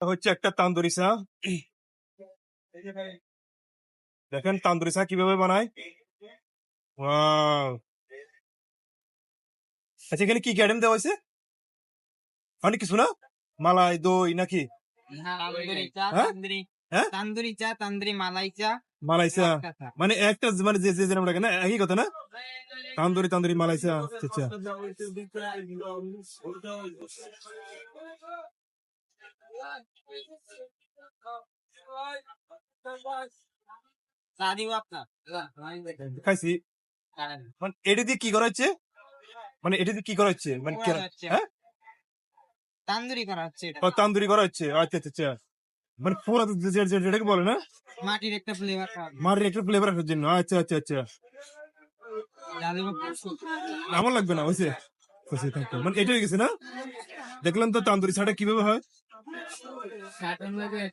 হচ্ছে একটা তান্দুরি চা। দেখেন তান্দুরি চা কিভাবে বানায়। ওয়াও। আচ্ছা এখানে কি কি আইটেম দেওয়া হয়েছে? অনেক কিছু না? মালাই দই নাকি? তান্দুরি চা, হ্যাঁ হ্যাঁ, তান্দুরি চা, তান্দুরি মালাই চা, মালাই চা। মটকা চা। মানে একটা মানে যে যেরকম লাগে না, একই কথা না? তান্দুরি তান্দুরি মালাই চা। আচ্ছা আচ্ছা। চা দিব আপনার? খাইছি। কারেন্ট মানে এটা দিয়ে কি করা হচ্ছে? মানে এটা দিয়ে কি করা হচ্ছে? মানে করা কেন? হচ্ছে, হ্যাঁ, তান্দুরি করা হচ্ছে এটা। ও তান্দুরি করা হচ্ছে। আচ্ছা আচ্ছা আচ্ছা। মানে পুরো যেটাকে বলে না, মাটির একটা ফ্লেভার পাওয়া যায়। মারের একটু ফ্লেভার আসার জন্য। আচ্ছা আচ্ছা আচ্ছা। চা দিব প্রচুর। আমার লাগবে না, হয়েছে। মানে এটা হয়ে গেছে না? দেখলাম তো তান্দুরি ছাড়া কিভাবে হয়। কার্টুন লাগে